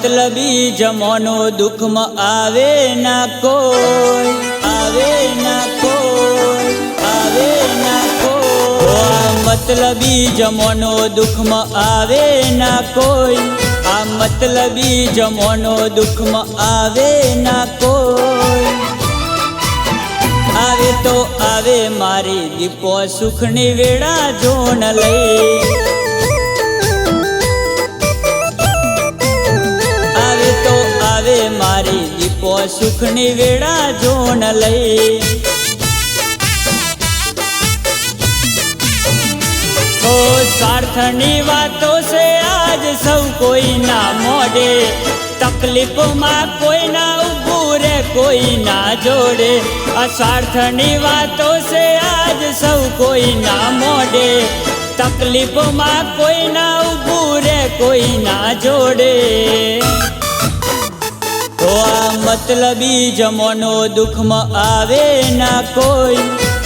मतलबी जमानो दुख में आवे ना कोई, आवे ना कोई, आवे ना कोई। मतलबी जमानो दुख में आवे ना कोई, आ मतलबी जमानो दुख में आवे ना कोई। आवे तो आवे मारी दीपो सुखनी वेड़ा जोन लई, मारी दीपो सुखनी वेड़ा जोन लई। ओ स्वार्थनी बातों से आज सब कोई ना मोड़े, तकलीफ में कोई ना उबूरे कोई ना जोड़े। अस्वार्थनी बातों से आज सब कोई ना मोड़े, तकलीफ में कोई ना उबूरे कोई ना जोड़े। तो आ मतलबी जमानो दुख में आवे ना कोई,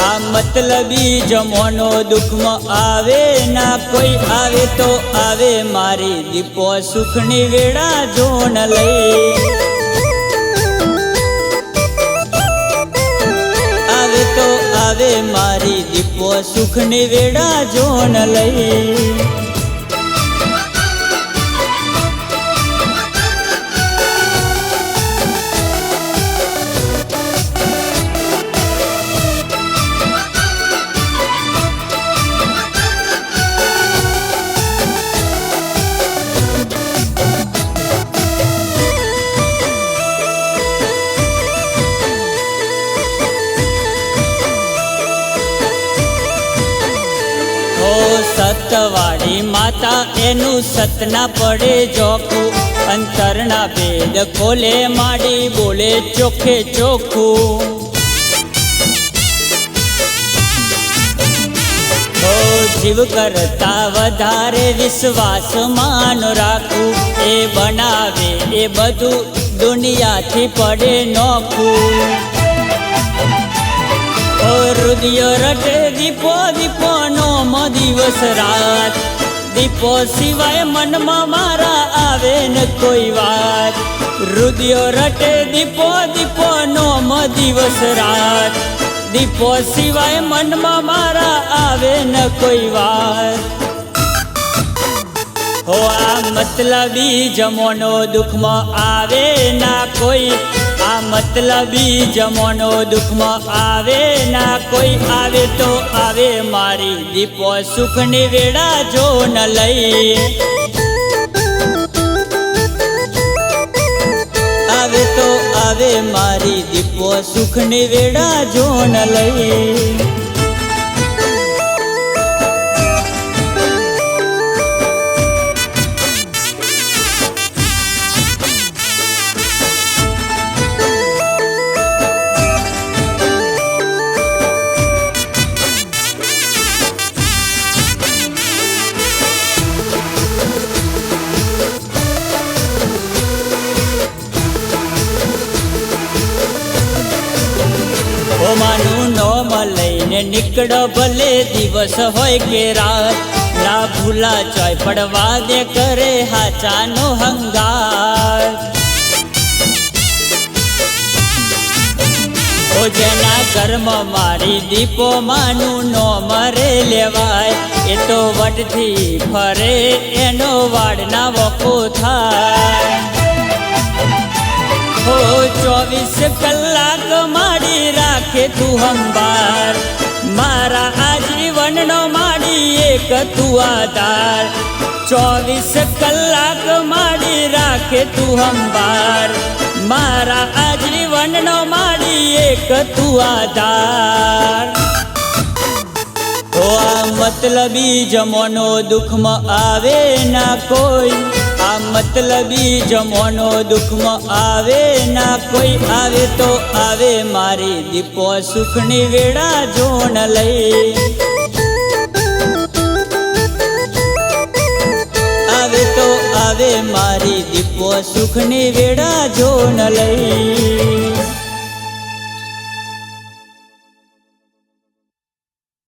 आ मतलबी जमानो दुख में आवे ना कोई। आवे तो आवे मारी दीपो सुखनी वेड़ा जोन लई, आवे तो आवे मारी दीपो सुखनी वेड़ा जोन लई। सतवाड़ी माता एनु सतना पड़े जोखू, अंतरना भेद खोले माड़ी बोले चोखे चोखू। ओ जीव करता वधारे विश्वास मान राखू, ए बनावे ए बधु दुनिया थी पड़े नोखू। हृदय रटे दीपो दीपो नोम दिवस रात, दीपो सिवाय मन में मारा आवे न कोई बात। हृदय रटे दीपो दीपो नोम दिवस रात, दीपो सिवाय मन में मारा आवे न कोई बात। हो आ मतलबी जमानो दुख में आवे ना कोई, आ मतलबी जमानो दुख में आवे ना कोई। आवे तो आवे मारी दीपो सुखनी वेड़ा जोन लई, आवे तो आवे मारी दीपो सुखनी वेड़ा जोन लई। ओ मानू नोम लईने निकड़ो भले दिवस होय के रात, ना भूला चोय पड़वा दे करे हाचानो हंगार। ओ जेना कर्म मारी दीपो मानू नोम रे लेवाय, ए तो वटथी फरे एनो वाडना वको थाय। 24 कलाक माड़ी राखे तू हंबार, मारा आजीवन नो माड़ी एक तू आधार। 24 कलाक माड़ी राखे तू हंबार, मारा आजीवन नो माड़ी एक तू आधार। तो आ मतलबी जमानो दुख में आवे ना कोई, आ मतलबी जमानो दुख में आवे ना कोई। आवे तो आवे मारी दीपो सुखनी वेड़ा जोन लई, आवे तो आवे मारी दीपो सुखनी वेड़ा जोन लई।